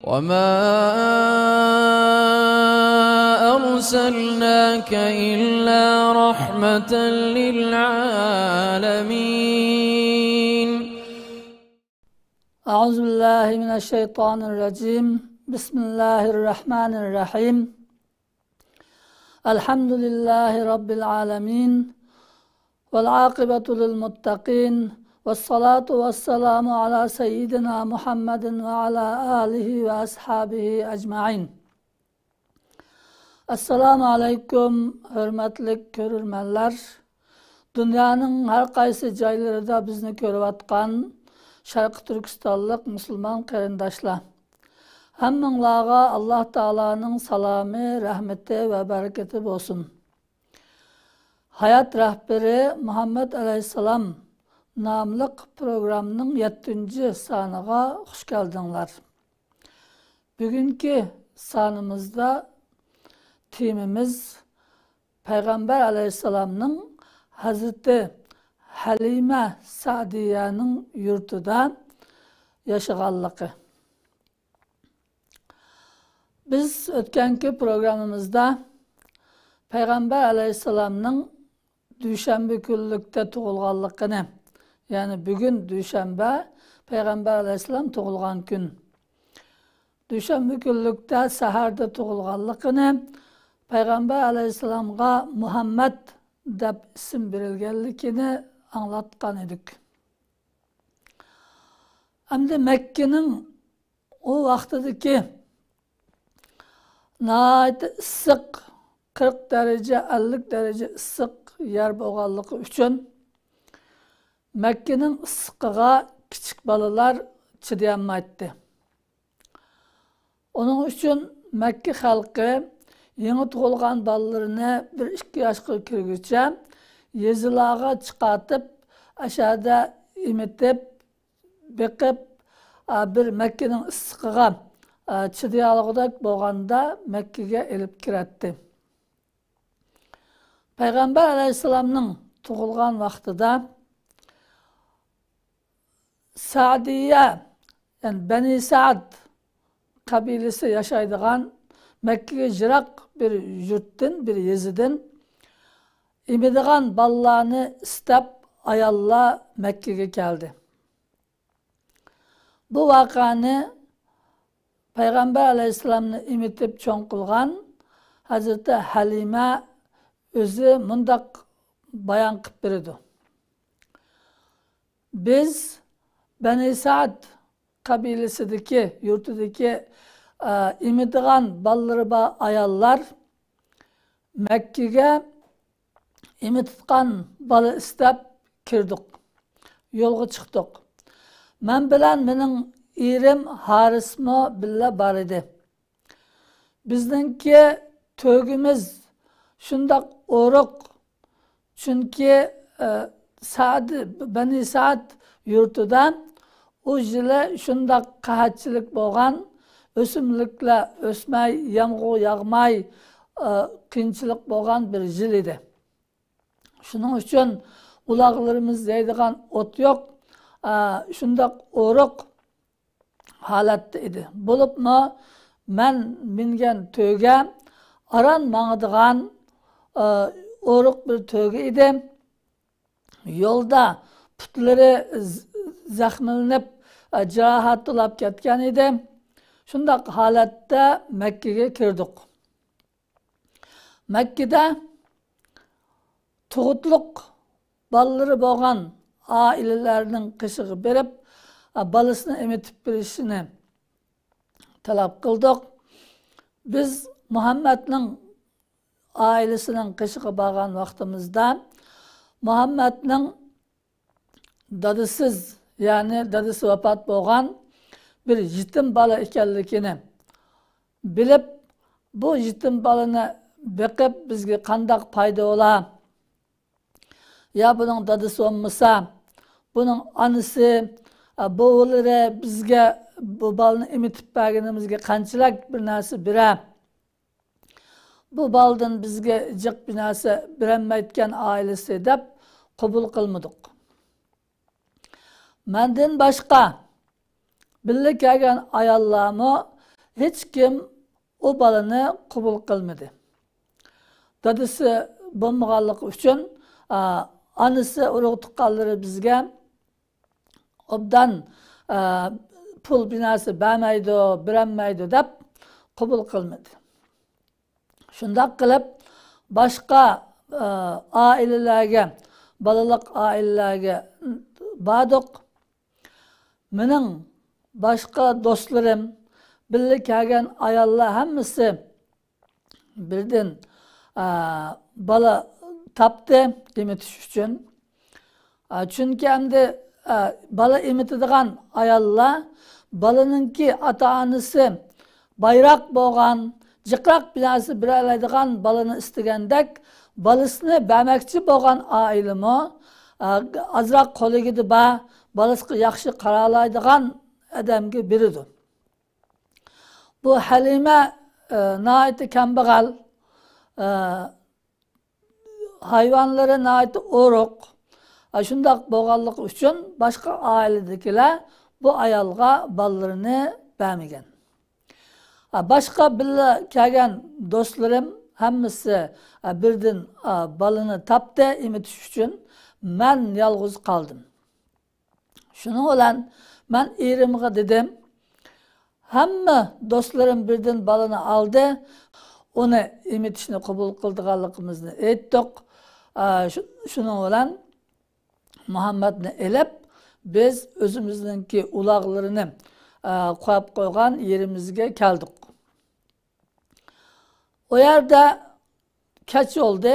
وَمَا أَرْسَلْنَاكَ إِلَّا رَحْمَةً لِلْعَالَمِينَ. أعوذ بالله من الشيطان الرجيم. بسم الله الرحمن الرحيم. الحمد لله رب العالمين والعاقبة للمتقين والصلاة والسلام على سيدنا محمد وعلى آله وأصحابه أجمعين. Assalamu alaikum hürmetli görürmenler. Dünyanın her kaysı caylarında bizni görüvatkan Şarkı Türkistanlık Müslüman qarindaşlar. Hammanlarga Allah Taala'nın salamı, rahmeti ve bereketi olsun. Hayat Rehberi Muhammed Aleyhisselam namlık programının 7. sanıga hoş geldinler. Bugünkü sanımızda timimiz Peygamber Aleyhisselam'ın Hazreti Halime Sa'diye'nin yurtuda yaşaganlığı. Biz ötkenki programımızda Peygamber Aleyhisselam'ın Düşenbe günlükte tuğulganlığını, yani bugün Düşenbe Peygamber Aleyhisselam tuğulgan gün. Düşenbe günlükte saherde tuğulganlığını, Peygamber Aleyhisselam'a Muhammed deb isim verilgenlikini anlatkan edik. Hem Mekke'nin o vaxtideki nəhayət ısıq 40 derece 50 derece ısıq yer boğallığı üçün Mekke'nin ısıqığa küçük balılar çıdayamaydı. Onun için Mekke halkı yeni tuğulgan balalarını 1-2 yaşqa kirgiçe yezilağa çıkartıp aşağıda imitip bekip bir Mekke'nin ısıqığa çıdayalıqdak boğanda Mekke'ge elip kiretti. Peygamber Aleyhisselam'ın tuğulgan vaxtıda Sa'diye, yani Beni Sa'd kabilesi yaşaydıgan Mekke'ye jirak bir yurttin, bir yezidin imidigan ballarını istep ayalla Mekke'ye geldi. Bu vakanı Peygamber Aleyhisselam'ını imitip çoğun kılgan Hazreti Halime özü mundak bayan kıp biridu. Biz Beni Sa'd kabilesideki, yurtudaki imidigan balları ayallar Mekke'ye imititkan balı istep kirdik. Yolga çıktık. Men bilen menin İrim Harismo billa bar idi. Bizdenki tögümüz şundak oruk. Çünkü Beni Sa'd yurtudan o jile şundak qahatçılık boğan, ösümlükle ösmey, yağmur yağmay, kıyınçılık boğan bir jil idi. Şunun için ulaqlarımız yeydigan ot yok. Şundak oruk halatda idi. Bulup mu men mingen töge aran mağıdıgan oruk bir töge idi. Yolda putları zahmilinip cirahatılap ketken idi. Şundak halatta Mekke'ye kirdik. Mekke'de tuğutluk balları boğan ailelerinin kışığı berip balısını emitip birişini talep kıldık. Biz Muhammed'nin ailesinin kışığı bağan vaktimizde Muhammed'nin dadısız, yani dadısı vefat boğan bir yetim balı ekenlikini bilip bu yetim balını bekip bizge kandak payda ola, ya bunun dadısı olmasa bunun anısı boğulları bizge bu balını emitip bergenimizge kançılak bir nasi bire, bu baldan bizge cık bir nasi birenmeytken ailesi dep kabul kılmadık. Menden başka birlik kelgan ayallarımı hech kim o balani qabul qilmadi. Dadasi bo'lmaganligi uchun anisi urug' tuqqanlari bizga obdan pul binasi beranmaydi deb qabul qilmadi. Shundoq qilib boshqa ailelerge, balalık ailelerge bardık. Mening başka dostlarım, birga kelgan ayollar hammasi birden bala tapdı emitish uchun. Chunki endi bala emitadigan ayollar balanınki ata-onasi bayroq bo'lgan, jiqroq binasi beralaydigan balani istigandek balasini bermoqchi bo'lgan oilami azroq qo'ligida ba balasiga yaxshi qaralaydigan odamga beradi. Bu Halima nihoyatda kambag'al, hayvonlari nihoyatda o'roq. Shundoq bo'lganligi uchun boshqa oiladagilar bu ayolga bolalarini bermagan. Başka birga kelgan do'stlarim hammasi birdan balani tapdi emitish uchun. Men yolg'iz qoldim. Shuning bilan men erimga dedim, hamma do'stlarim birdan balani oldi, uni emitishni qabul qildiganligimizni aytdik. Shuning bilan Muhammadni elib biz o'zimizningki uloqlarini qo'yib qo'ygan yerimizga keldik. O yerde kech oldu.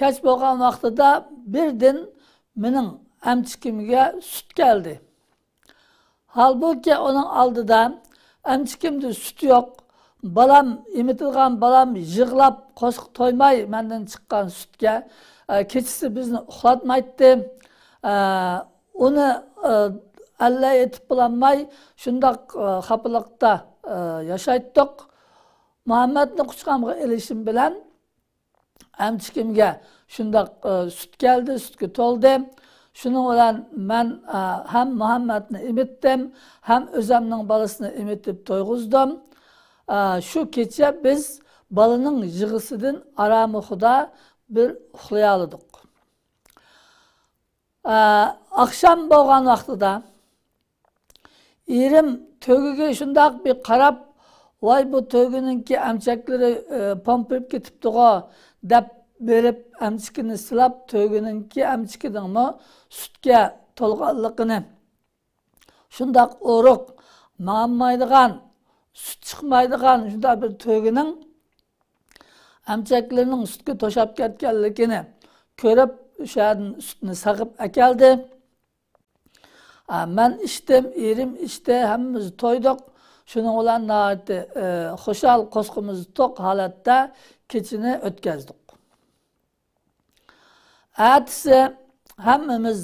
Kech bo'lgan vaqtida birden mening amchikimga sut keldi. Halbuki onun oldida amchikimda sut yo'q. Balam emitilgan balam yig'lab qo'shiq to'ymay mendan chiqqan sutga kechasi bizni uxlatmaydi. Uni alla etib bulanmay shundoq xafalikda yashaytdik. Muhammadni quchqamga ilishim bilan amchikimga shundoq sut keldi, sutga to'ldi. Shuning bilan men ham Muhammadni emitdim, ham o'zimning balasini emitib to'yg'izdim. Shu kecha biz balaning yig'isidan arami xudo bir uxlay oldik. Akşam bo'lgan vaqtida erim to'giga shundoq bir qarab, vay bu to'gininki amchakları pompirib ketibdi-g'o deb berib amchikini silab to'gininki amchikidanmi sutga to'lganligini, shundoq o'roq ma'maydigan, sut chiqmaydigan shundoq bir to'gining amchaklarining sutga to'shab ketganligini ko'rib o'shadan sutni sag'ib akeldi. Men ichdim, erim ichdi, hammamiz to'ydik. Shuning bilan xushal qo'sqimiz to'q holatda kechini o'tkazdik. Ertasi hammamiz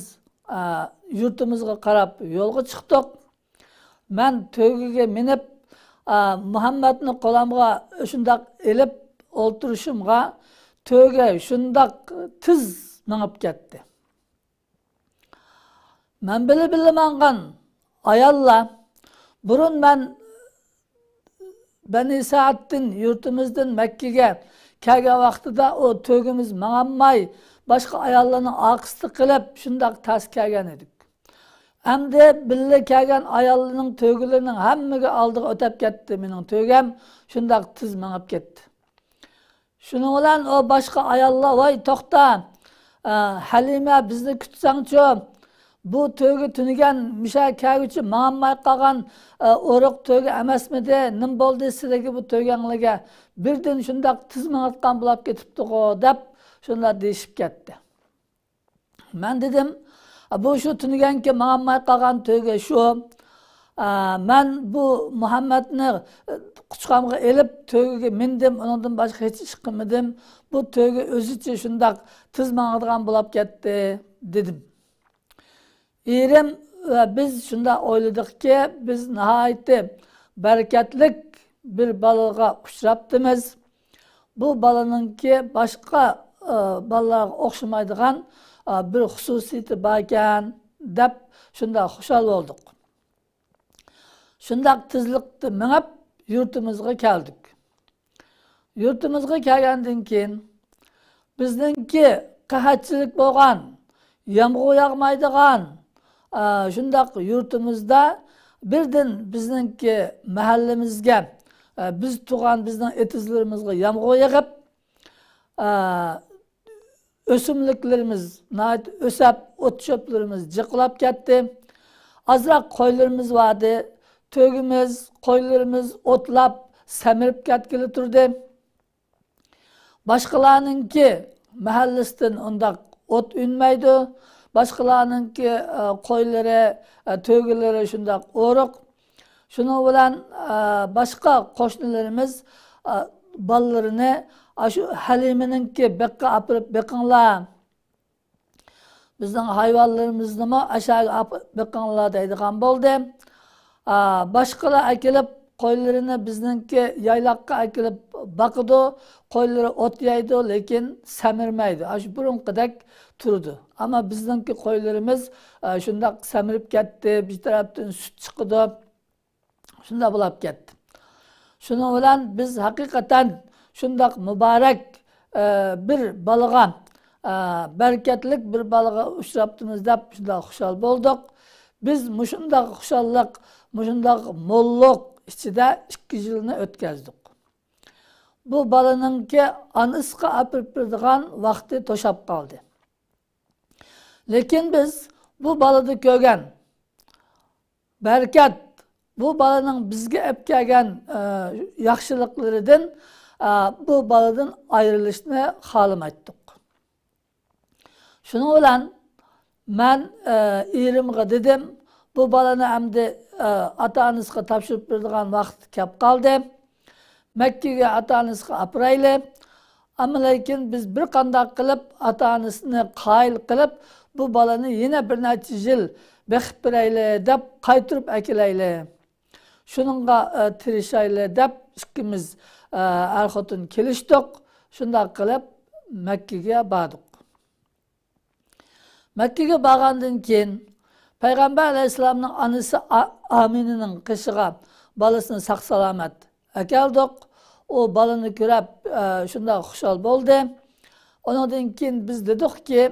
yurtimizga qarab yo'lga chiqdik. Men to'giga minib Muhammadni qo'limga shundoq elib o'ltirishimga to'ga shundoq tiz minib ketdi. Men bilib-bilmagan ayollar burun men Bani Sa'd'dan yurtimizdan Makkaga kelgan vaqtida o to'gimiz mang'anmay boshqa ayollarni oqisli qilib shundoq tas kelgan edik. Endi birga kelgan ayollarning to'gilarining hammaga oldiga o'tib ketdi. Mening to'gam shundoq tiz mang'ib ketdi. Shuning bilan o boshqa ayollar voy to'xta, Halima bizni kutsangchi, bu to'ga tunigan misha kelguchi ma'anmay qolgan o'roq to'ga emasmidi? Nim bo'ldi sizlarga bu to'ganglarga? Birdan shundoq tiz mang'atgan bo'lib ketibdi-g'o deb shunday deyishib ketdi. Men dedim, bu shu tuniganki ma'anmay qolgan to'ga shu. Men bu Muhammadni quchqamga elib to'gaga mindim, undan boshqa hech ish qilmadim. Bu to'ga o'zicha shundoq tiz mang'adigan bo'lib ketdi dedim. Erim ve biz şunda oyladikki biz nihoyatda bereketlik bir balığa uçraptımız. Bu balınınki başka balalarga o'xshamaydigan bir xususiyati bor ekan deb shunda xushal bo'ldik. Shunda tizlikda minib yurtimizga keldik. Yurtimizga kelgandan keyin bizningki qahatchilik bo'lgan, yomg'ir yog'maydigan shundaq yurtimizda birdan bizningki mahallamizga biz tug'an bizning etizlarimizga yomg'ir yog'ib o'simliklarimiz o'sab o't cho'plarimiz jiqlab ketdi. Azroq qo'ylarimiz vardı. Tөгimiz, qo'ylarimiz o'tlab samirib ketgili turdi. Boshqalarninki mahallasidan undaq o't unmaydi. Boshqalarninki qo'ylari, tөгilari shundaq o'riq. Shuning bilan boshqa qo'shnilarimiz bolalarini shu Halimaninki beqqa apirib beqinglar. Bizning hayvonlarimizni aşağı beqinglar deydigan bo'ldi. Boshqalar akilib qo'ylarini bizningki yayloqqa akilib baqidi, qo'ylari o't yeydi, lekin samirmaydi. Shu burunqidek turdi. Ammo bizningki qo'ylarimiz shundaq samirib ketdi, bir tarafdan sut chiqdi. Shunda bo'lib ketdi. Shuning bilan biz haqiqatan shundaq muborak bir baliga, bereketlik bir baliga uchrabdimiz deb shunda xushal bo'ldik. Biz mushundaq xushallik, mushundaq mo'lliq ichida 2 yilni o'tkazdik. Bu balaninki anisiga apirib beradigan vaqti to'shab qoldi. Lekin biz bu balada ko'rgan barakat, bu balaning bizga olib kelgan yaxshiliklaridan bu baladan ayrilishni xohlamaydik. Shuning bilan men erimga dedim, bu balani endi ota-onasiga topshirib beradigan vaqt kelib qoldi. Makkaga ota-onasiga apirayli. Ammo lekin biz bir qanday qilib ota-onasini qoyil qilib bu balani yana bir necha yil beqib berayli deb qaytirib akilayli. Shuningga tirishayli deb ikkimiz er-xotin kelishdik. Shunday qilib Makkaga bordik. Makkaga borgandan keyin Payg'ambar alayhisolamning onasi Aminening qishiga balasini saq-salomat akeldik. O balani ko'rib shunday xushal bo'ldi. Ondan keyin biz dedikki,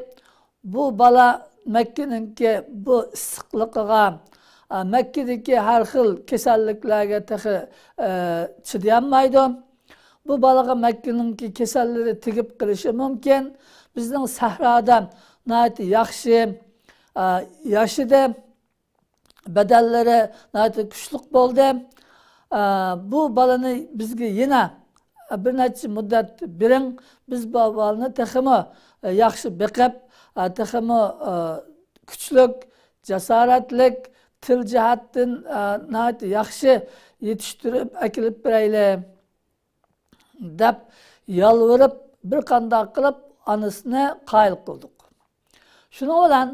bu bala Makkaninki bu issiqligiga, Makkadagi har xil kasalliklarga chidayolmaydi. Bu balaga Makkaninki kasallari tegib qilishi mumkin. Bizning sahroda nayt yaxshi yaşıda bedellere nayt kuchliq bo'ldi. Bu balani bizga yana bir necha muddat bering, biz bu balani texmi yaxshi beqib, texmi kuchlik, jasoratlik, til jihatdan nayt yaxshi yetishtirib akilib berayli deb yalvarib bir qanday qilib onasini qoyil qildik. Shuning bilan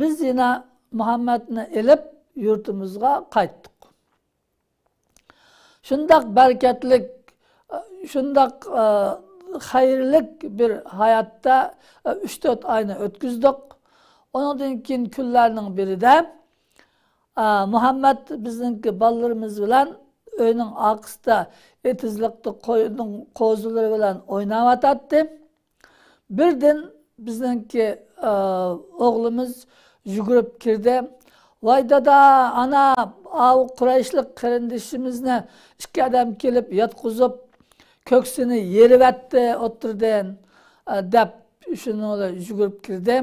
biz yine Muhammedni elib yurtimizga qaytdik. Shundaq bereketlik, shundaq hayırlık bir hayatda 3-4 ayını o'tkazdik. Ondan keyin kunlarning birida Muhammed bizningki bolalarimiz bilan uyning orqasida etizliqda qo'yning qo'zilari bilan o'ynab o'tadi. Birdan bizningki oğlumuz yugurib kirdi. Vay dada, ana, Qurayshlik qarindishimizni 2 adam kelib yotqizib, ko'ksini yerib etdi, o'tirdan deb shuni yugurib kirdi.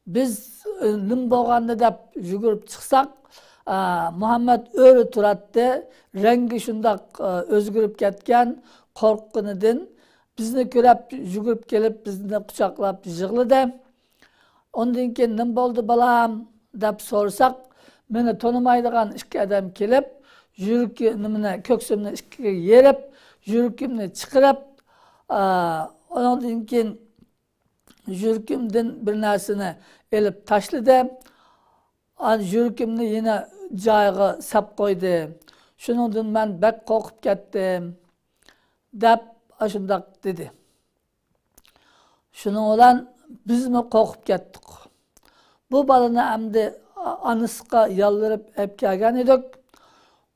Biz nim bo'lganda deb yugurib chiqsak, Muhammed o'ri turadi, rangi shundoq o'zgarib ketgan, qo'rqqanidan bizni ko'rib yugurib kelib bizni quchoqlab yig'ladi. Ondan keyin nim bo'ldi balam deb so'rasak, meni tonimaydigan 2 adam kelib, yuragimni, ko'ksimni 2ga yerib, yuragimni chiqarib, ondan keyin yuragimdan bir narsani elib tashladi. Yuragimni yana joyiga sap qo'ydi. Shuningdan men bak qo'rqib ketdim deb shundoq dedi. Shuning bilan bizmi qo'rqib ketdik. Bu balani endi onasiga yolvorib olib kelgan edik.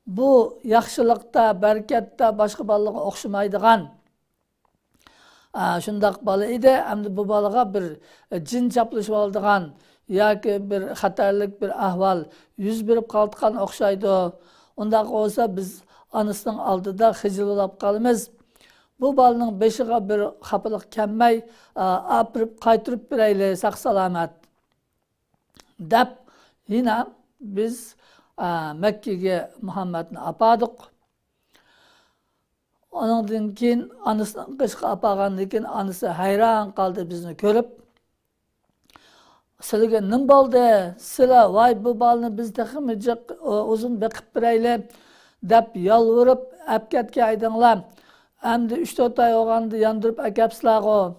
bu yaxshilikda, barakatda boshqa bolalarga o'xshamaydigan shundoq bola edi. Endi bu bolaga bir jin chaplashib oldigan yoki bir xatarlik bir ahvol yuz berib qolgan o'xshaydi. Undaq olsa biz anasining oldida xijilab qolamiz. Bu bolaning beshiga bir xafalık kelmay, apirib qaytirib berayli saq salomat deb yine biz Mekke'ye Muhammed'ni apadık. Ondan keyin anasının qışqa apağandan keyin anası hayran qaldı bizni görüp. Sizlarga nima bo'ldi? Sizlar voy bu balni biz texmi uzun beqib berayli deb yolvorib apkatga aydinglar. Endi 3-4 oy olganda yondirib akapsizlar-ku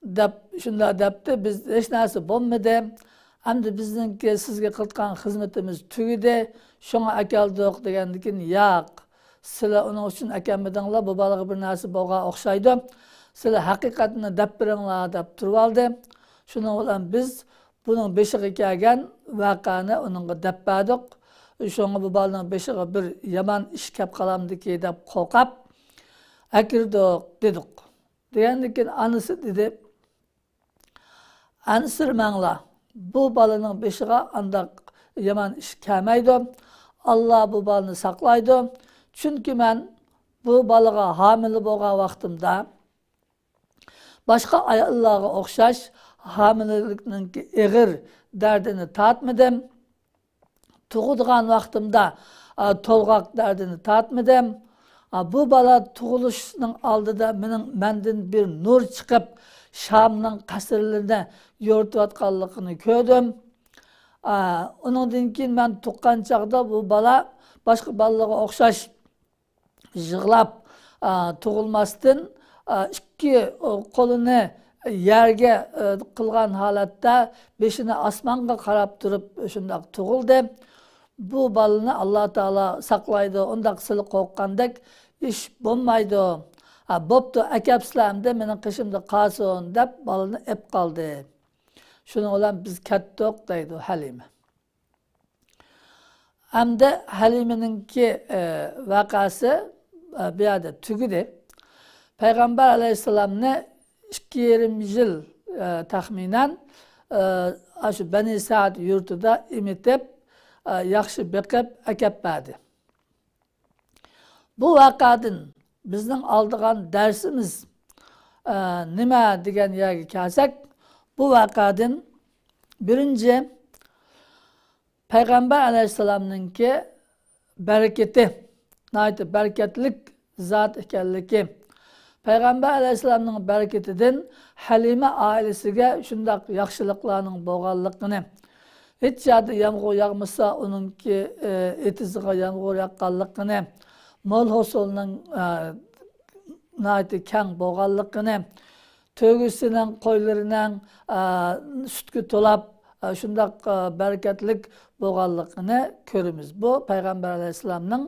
deb shunda debdi. Biz hech narsa bo'lmadi. Endi bizningki sizga qilgan xizmatimiz tugidi. Shunga akeldik degandan keyin yo'q. Sizlar uning uchun akamidinglar, bu bolaga bir narsa bo'lgan o'xshaydi. Sizlar haqiqatni deb beringlar deb turib oldi. Şunun bilan biz bunun beshiga kelgan voqeani uningga deb berdik. Şunga bu bolaning beshiga bir yomon ish kelib qolamdiki deb qo'rqib akirdik dedik. Degandan keyin anasi dedi, ansirmanglar. Bu bolaning beshiga andaq yomon ish kelmaydi. Allah bu balını saqlaydi. Çünkü men bu balaga hamile bo'lgan vaqtimda boshqa ayollarga o'xshash hamilelikning ig'ir dardini tatmadim. Tug'ilgan vaqtimda to'lg'oq dardini tatmadim. Bu bala tug'ilishning oldida mendan bir nur chiqib, Şamning qasrlarida yo'rtayotganligini ko'rdim. Undan keyin men tuqqan chaqda bu bala boshqa balalarga o'xshash yig'lab tug'ilmasdan ikki qo'lini yerga qilgan holatda beshini osmonga qarab turib shundoq tug'ildi. Bu balani Alloh taolo saqlaydi. Undaq sizlar qo'rqqandek ish bo'lmaydi. Bo'pti, akapsizlarmda mening qishimda qolsin deb balani ep qoldi. Shuning bilan biz ketdik deydi Halima. Hamda Halimaninki voqeasi bu yerda tugidi. Payg'ambar alayhissalomni 2,5 yil taxminan shu Bani Sa'd yurtida emitib, yaxshi beqib akapadi. Bu voqeadan bizning oldigan darsimiz nima degan yerga kelsak, bu voqeadan birinchi Payg'ambar alayhissalomninki barakati, nayt barakatlik zot ekanligi. Payg'ambar alayhissalomning barakatidan Halima oilasiga shundoq yaxshiliklarning bo'lganligini, hech joyda yomg'ir yog'masa uningki etiziga yomg'ir yoqqanligini, mol hosilning nayt keng bo'lganligini, to'g'isining qo'ylarining sutga to'lab shundoq barakatlik bo'lganligini ko'ramiz. Bu Payg'ambar alayhissalomning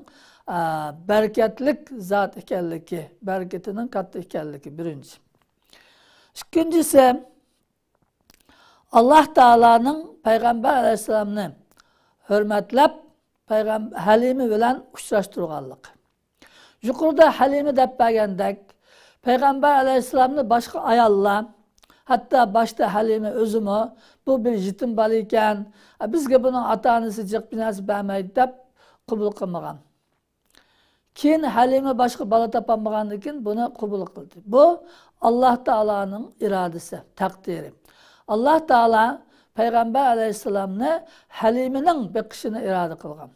barakatlik zot ekanligi, barakatining katta ekanligi birinchi. Ikkinchisi, Alloh taolaning Payg'ambar alayhissalomni hurmatlab Halima bilan uchrashtirganligi. Yuqorida Halima deb bergandek, Payg'ambar alayhissalomni boshqa ayollar, hatta başta Halima o'zimi bu bir yetim bola ekan, bizga buning ota-onasi jiq binasi bermaydi deb qabul qilmagan. Keyin Halima boshqa bola topolmagandan keyin buni qabul qildi. Bu Alloh taolaning irodasi, taqdiri. Alloh taolo Payg'ambar alayhissalomni Halimaning beqishini iroda qilgan.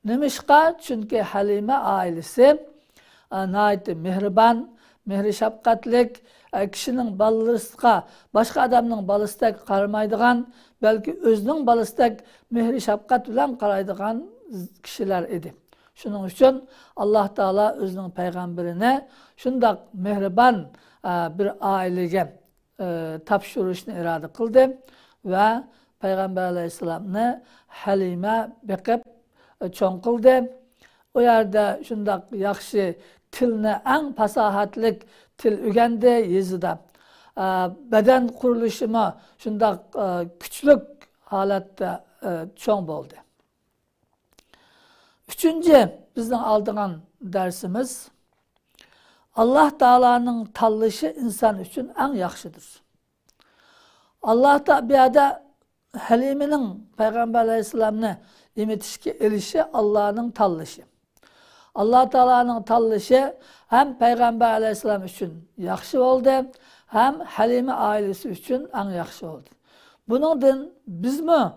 Nimishqa? Chunki Halima oilasi nayt mehribon, mehri shafqatlik, kishining bolalariga boshqa odamning bolasiga qaramaydigan, balki o'zining bolasiga mehri shafqat bilan qaraydigan kishilar edi. Shuning uchun Alloh taolo o'zining payg'ambarini shundoq mehribon bir oilaga topshirishni iroda qildi va Payg'ambar alayhissalomni Halima beqib cho'ng qildi. O yerda shundoq yaxshi tilni eng fasohatlik til o'rgandi yezida. Badan qurilishimi shundoq kuchli holatda cho'ng bo'ldi. Üçüncü bizden aldığan dersimiz Allah Teala'nın tanlışı insan için en yaxşıdır. Allah da bir ada Haliminin Peygamber Aleyhisselam'ını imitişki elişi Allah'ın tanlışı. Allah Teala'nın tanlışı hem Peygamber Aleyhisselam için yaxşı oldu, hem Halime ailesi için en yaxşı oldu. Bunun biz mi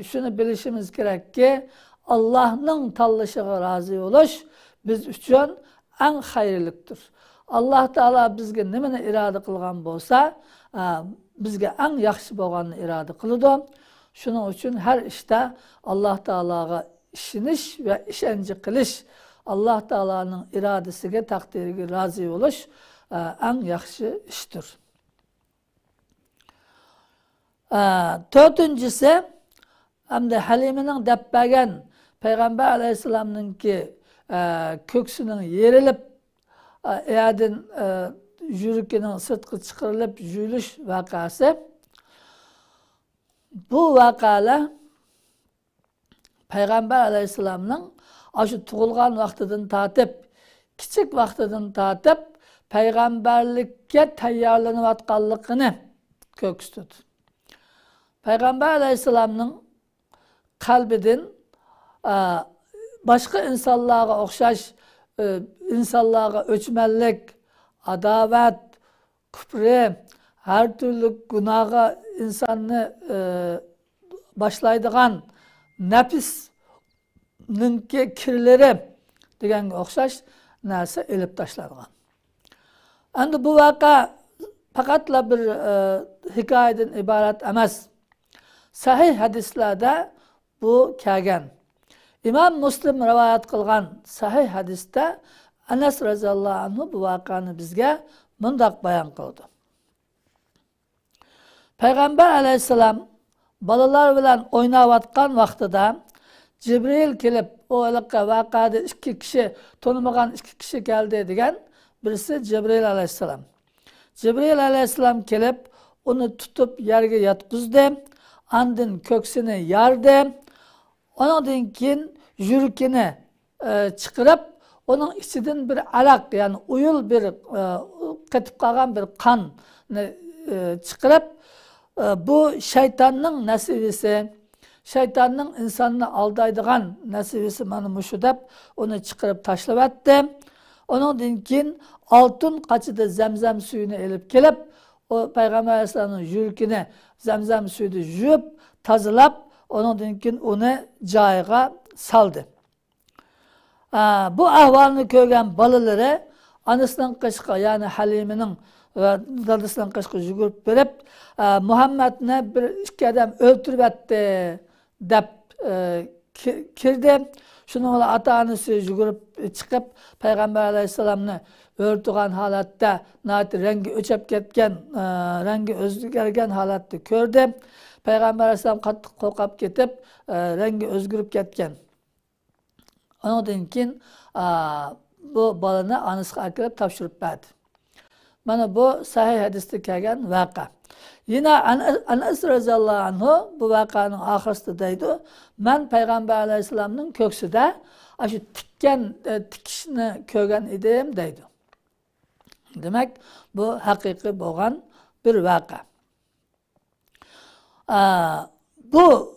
şunu bilişimiz gerek ki Allah'ın tanlışıga razı oluş biz için en hayırlıktır. Allah Teala bizge nimeni irade kılgan bolsa, bizge en yaxşı bolganını irade kılıdı. Şunun için her işte Allah Teala'ga işiniş ve işenci kılış, Allah Teala'nın iradesine, takdirine razı oluş en yaxşı iştir. Dördüncüsü, hem de Halime'nin depbegen Peygamber Aleyhisselam'ın ki köksünün yerilip eğerdin yürükünün sırtkı çıkarılıp jüylüş vakası. Bu vakayla Peygamber Aleyhisselam'ın aşı tuğulgan vaxtıdın tatip, kiçik vaxtıdın tatip peygamberlikke tayyarlanıvatkallıkını kökstüdü. Peygamber Aleyhisselam'ın kalbidin başka insanlara okşaş, insanlara öçmellik, adavet, küfrü, her türlü günaha insanı başlaydıgan nefisnin kirleri degen okşaş neyse elip taşlangan. Endi bu vaka fakatla bir hikayeden ibaret emas. Sahih hadislerde bu kelgen. İmam Müslim rivayet kılgan sahih hadiste Enes radıyallahu anhu bu vakanı bizge mındak bayan kıldı. Peygamber aleyhisselam balalar bilen oynavatkan vaxtıda Cibril kelip o vakada iki kişi tanımagan iki kişi geldi degen birisi Cibril aleyhisselam. Cibril aleyhisselam kelip onu tutup yerge yatkızdı. Andın köksünü yardı. Ondan keyin yürükini çıkarıp onun içinden bir alak yani uyul bir ketip kalgan bir kan çıkarıp bu şeytanın nasibisi, şeytanın insanını aldaydıgan nasibisi bana şu dep onu çıkarıp taşlavetti. Ondan keyin altın kaçıda zemzem suyunu elip gelip o Peygamber Aleyhisselam'ın yürükini zemzem suyunu jüp tazılap ondan keyin onu cayga saldı. Bu ahvalını görgen balaları anasından kışka yani Halime'nin ve dadısından kışka jügürüp verip Muhammed'ine bir iki adam öldürüp etti dep kirdi. Şunun ata-anası jügürüp çıkıp Peygamber Aleyhisselam'ını öldürgen halatta rengi öçep ketken, rengi özgürgen halatta gördü. Peygamber Aleyhisselam kattık korkap ketip rengi özgürüp ketken. Ondan keyin bu balını anasına akılıp tapşırıp verdi. Mana bu sahih hadiste kelgen vaka. Yine Enes radıyallahu anhu bu vakanın ahirinde deydi. Ben Peygamber Aleyhisselam'ın köksüde aşı tikişini kögen idim deydi. Demek bu hakiki boğan bir vaka. Bu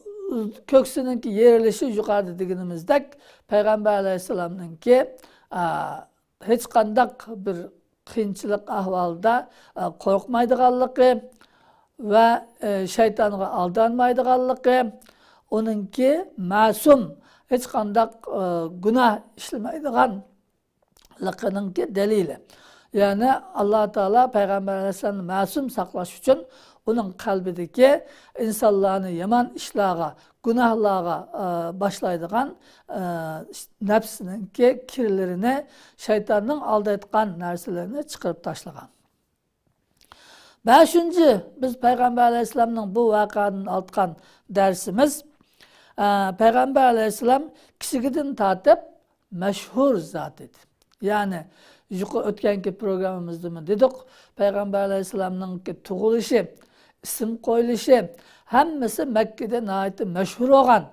köksününki yerilişi yukarıda degenimizde Peygamber Aleyhisselam'ın ki hiç kandak bir kıyınçılık ahvalda korkmaydıganlığı ve şeytanға aldanmaydıganlığı, onunki masum, hiç kandak günah işlemeydiganlığınınki delili. Yani Allah Teala Peygamber Aleyhisselam'ı masum saklaş için onun kalbideki insanların yaman işlağa, günahlığa başlaydıgan nefsinin kirlerini, şeytanın aldaydıgan narselerini çıkarıp taşlagan. Beşinci, biz Peygamber Aleyhisselam'ın bu vakanın altkan dersimiz, Peygamber Aleyhisselam kişigidin tatip meşhur zat idi. Yani ötkenki programımızda mı dedik, Peygamber Aleyhisselam'ın tuğuluşu, isim koyuluşu, hemmesi Mekke'de nahayeti meşhur olan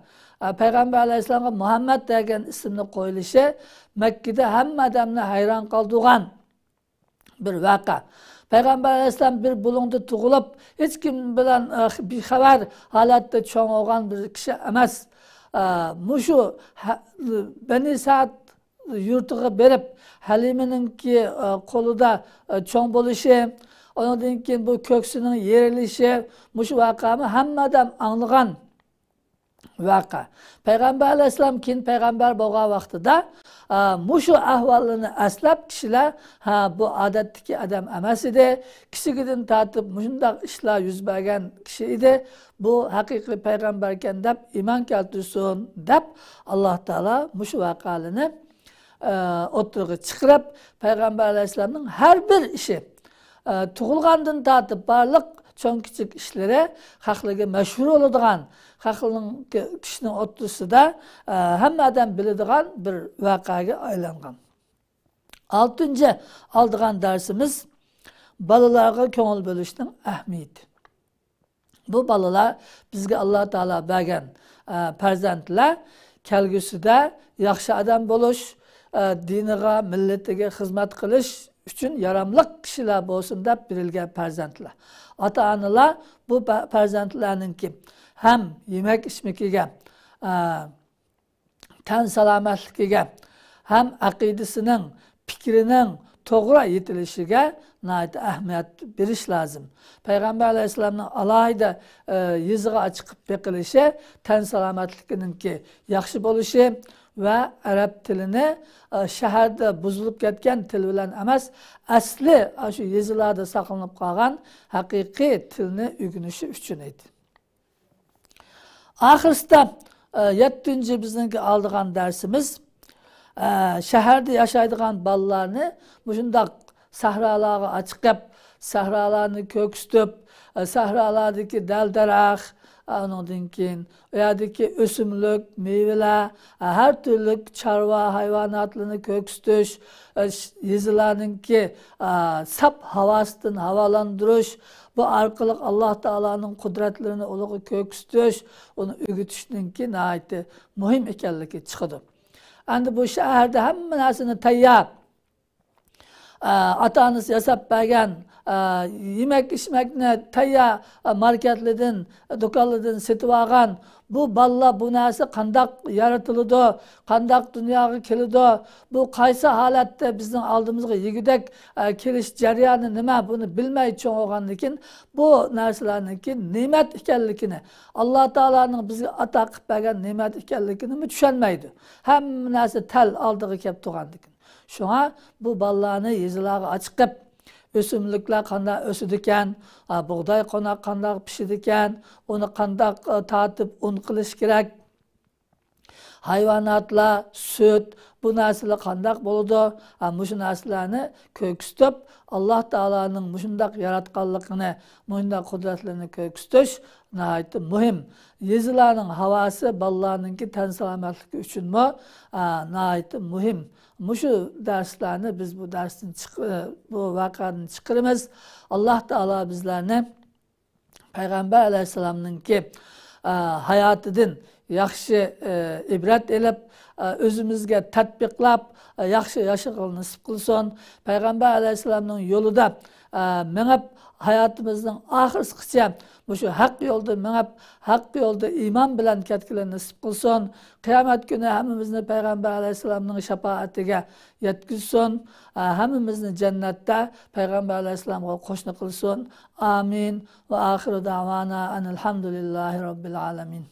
Peygamber Aleyhisselam'a Muhammed degan ismini qo'yilishi Mekkede hamma odamni hayron qoldirgan bir vaqa. Peygamber Aleyhisselam bir bulundu tug'ilib, hech kim bilan bexabar holatda cho'ng olgan bir kishi emas. Mushu Bani Sa'd yurtiga berib, Halimeninki qo'lida cho'ng bo'lishi, ondan keyin bu ko'ksining yerilishi, mushu vaqani hamma odam anglagan vaqa. Peygamber Aleyhisselam keyin payg'ambar bo'lgan vaqtida mushu ahvolini aslab kishilar bu odatdagi odam emas edi, kishigidan tortib shunday ishlar yuz bergan kishi edi, bu haqiqiy payg'ambar ekan deb iymon keltirsin deb Alloh taolo mushu vaqalarni o'tirg'i chiqarib, payg'ambar Aleyhisselamning har bir ishi tug'ilgandan tortib barliq cho'ng kichik ishlari haqligi mashhur bo'ladigan, haqning kishining o'rtasida hamma odam biladigan bir voqeaga aylangan. 6-cı aldığan dersimiz balalarga ko'ngil bo'lishning ahamiyati. Bu balalar bizga Alloh taolo bergan farzandlar, kelgusida yaxshi odam bo'lish, diniga, millatiga xizmat qilish uchun yaramliq kishilar bo'lsin deb berilgan farzandlar. Ota-onalar bu farzandlarninki hem yemek içmekiga, tan salomatligiga, hem aqidasining, fikrinin to'g'ri yetilishiga nəhayət ahamiyat berish lazım. Peygamber Aleyhisselam'ın alayda yüzüge açıp bekilişi, tan salomatligininki yaxshi bo'lishi ve Arap tilini şehirde buzulup ketken til bilen emas, asli şu yazılarda saqlanıp kalgan haqiqiy tilni öğrenişi üçün edi. Ahirda 7-ci bizniki aldığan dersimiz şehirde yaşaydigan balalarni muşundaq sahralarga açıqıp, sahralarni kökstüp, sahralardaki dal-darax, ondan keyin oyadaki ösümlük, meyveler, her türlü çarva hayvanatlarını kökstüş, yazılarınki sap havasını havalandırış, bu arkalık Allah Teala'nın kudretlerini oluğu kökstüş, onu ögütüşününki nəhayət mühim ekanligi çıkıdı. Endi bu şehirde hemen narsani tayyar, ata-onasi yasab bergan yemek içmekni tayyar marketlerden, do'konlardan setib olgan bu balla bu narsa qandaq yaratıldı, qandaq dunyoga keldi, bu qaysi holatda bizning oldimizga yegudek kelish jarayoni nima, buni bilmay cho'ng olgandan bu narsalarniki ne'mat ekanligini, Alloh taolaning bizga ato qilib bergan ne'mat ekanligini tushunmaydi. Hamma narsa tal oldiga kelib turgandan. Şuna bu ballarını yazılarga açıqıp, ösümlükler qanday ösüdiken, buğday qo'naq qanday pişidiken, onu qanday tatib un qilish kerak, hayvanatlar, süt, bu narsalar qanday bo'ladi, mushu narsalarni ko'ksitib, Alloh taolaning mushundaq yaratganligini, mushundaq qudratlarini ko'ksitish nəhayət muhim. Yazılarning havası ballarninki tan salomatligi uchunmi nəhayət muhim. Mushu derslerini biz bu dersin bu vakanın çıkarımız. Allah Teala bizlerine Peygamber Aleyhisselam'ınki hayatıdın yaxşı ibret elip özümüzge tatbiqlap yaxşı yaşayan nasip kılsın. Peygamber Aleyhisselam'ın yolu da menep hayatımızın ahirskicha şu hak yolda menep hak yolda iman bilen ketkiler nasip kılsın. Kıyamet günü hemimizni Peygamber Aleyhisselam'ın şefaatiga yetkizsin. Hemimizni cennette Peygamber Aleyhisselam'a koşnu kılsın. Amin. Ve ahiru davana enelhamdülillahi rabbil alemin.